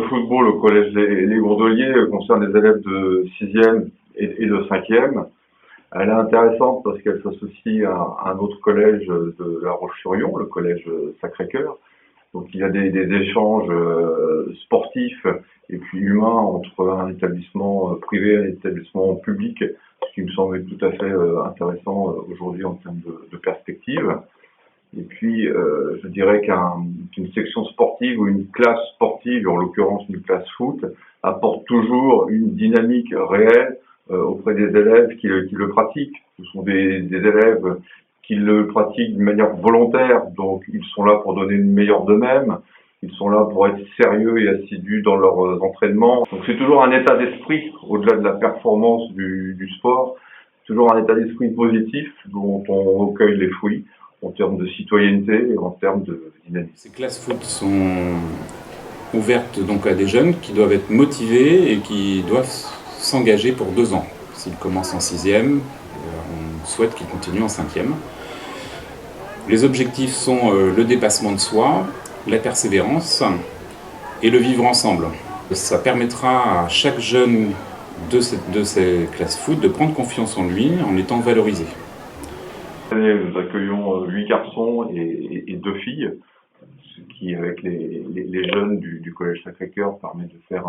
football au collège Les Gondoliers concerne les élèves de 6e et de 5e. Elle est intéressante parce qu'elle s'associe à un autre collège de La Roche-sur-Yon, le collège Sacré-Cœur. Donc il y a des échanges sportifs et puis humains entre un établissement privé et un établissement public, ce qui me semble tout à fait intéressant aujourd'hui en termes de perspective. Et puis, je dirais qu'une section sportive ou une classe sportive, en l'occurrence une classe foot, apporte toujours une dynamique réelle auprès des élèves qui le pratiquent. Ce sont des élèves qui le pratiquent d'une manière volontaire, donc ils sont là pour donner le meilleur d'eux-mêmes, ils sont là pour être sérieux et assidus dans leurs entraînements. Donc c'est toujours un état d'esprit, au-delà de la performance du sport, toujours un état d'esprit positif dont on recueille les fruits en termes de citoyenneté et en termes de dynamisme. Ces classes foot sont ouvertes donc à des jeunes qui doivent être motivés et qui doivent s'engager pour 2 ans. S'ils commencent en 6e, on souhaite qu'ils continuent en 5e. Les objectifs sont le dépassement de soi, la persévérance et le vivre ensemble. Ça permettra à chaque jeune de ces classes foot de prendre confiance en lui en étant valorisé. Nous accueillons 8 garçons et 2 filles, ce qui, avec les jeunes du collège Sacré-Cœur, permet de faire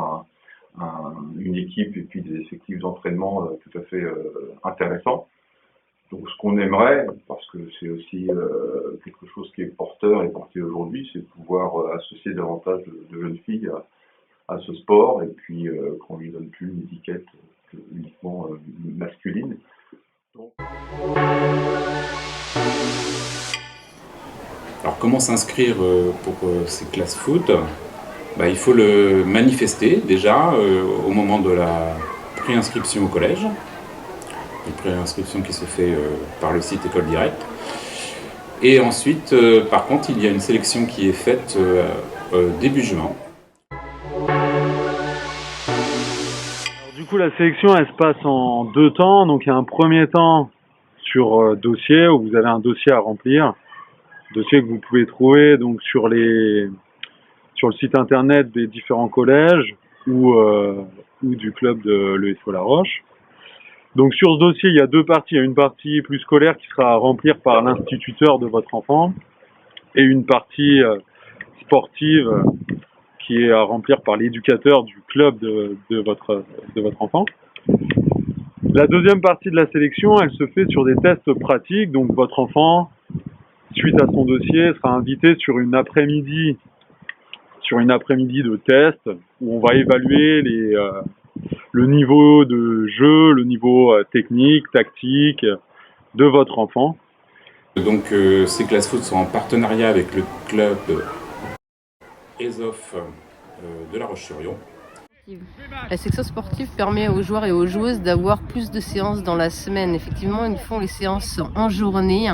une équipe et puis des effectifs d'entraînement tout à fait intéressants. Donc ce qu'on aimerait, parce que c'est aussi quelque chose qui est porteur et porté aujourd'hui, c'est de pouvoir associer davantage de jeunes filles à ce sport et puis qu'on lui donne plus une étiquette uniquement masculine. Donc... Alors comment s'inscrire pour ces classes foot ? Il faut le manifester déjà au moment de la préinscription au collège. Une préinscription qui se fait par le site École Directe. Et ensuite, par contre, il y a une sélection qui est faite début juin. Alors, du coup, la sélection, elle se passe en 2 temps. Donc, il y a un premier temps sur dossier, où vous avez un dossier à remplir. Dossier que vous pouvez trouver donc sur le site internet des différents collèges ou du club de l'ESO La Roche. Donc sur ce dossier, il y a 2 parties. Il y a une partie plus scolaire qui sera à remplir par l'instituteur de votre enfant et une partie sportive qui est à remplir par l'éducateur du club de votre enfant. La deuxième partie de la sélection, elle se fait sur des tests pratiques. Donc votre enfant, suite à son dossier, sera invité sur une après-midi de test où on va évaluer le niveau de jeu, le niveau technique, tactique de votre enfant. Donc ces classes foot sont en partenariat avec le club ESOF de La Roche-sur-Yon. La section sportive permet aux joueurs et aux joueuses d'avoir plus de séances dans la semaine. Effectivement, ils font les séances en journée,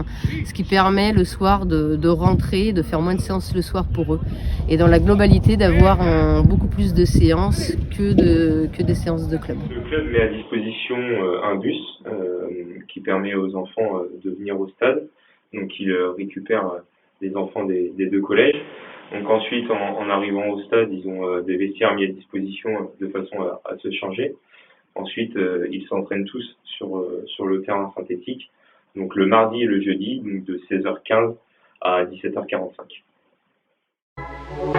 ce qui permet le soir de rentrer, de faire moins de séances le soir pour eux. Et dans la globalité, d'avoir beaucoup plus de séances que des séances de club. Le club met à disposition un bus qui permet aux enfants de venir au stade. Donc il récupère les enfants des 2 collèges. Donc ensuite, en arrivant au stade, ils ont des vestiaires mis à disposition de façon à se changer. Ensuite, ils s'entraînent tous sur le terrain synthétique, donc le mardi et le jeudi, donc de 16h15 à 17h45. Donc,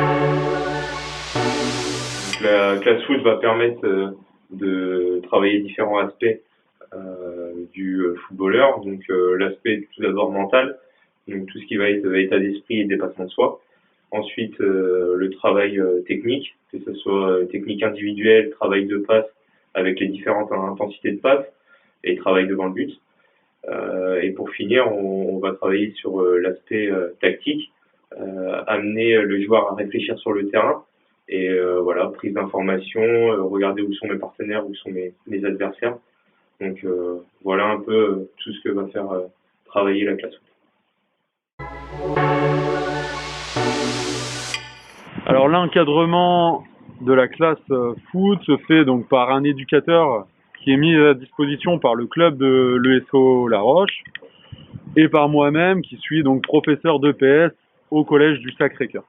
la classe foot va permettre de travailler différents aspects du footballeur. Donc l'aspect tout d'abord mental, donc tout ce qui va être état d'esprit et dépassement de soi. Ensuite, le travail technique, que ce soit technique individuelle, travail de passe avec les différentes intensités de passe et travail devant le but. Et pour finir, on va travailler sur l'aspect tactique, amener le joueur à réfléchir sur le terrain et voilà, prise d'information, regarder où sont mes partenaires, où sont mes adversaires. Donc voilà un peu tout ce que va faire travailler la classe foot. Alors l'encadrement de la classe foot se fait donc par un éducateur qui est mis à disposition par le club de l'ESO La Roche et par moi-même qui suis donc professeur d'EPS au collège du Sacré-Cœur.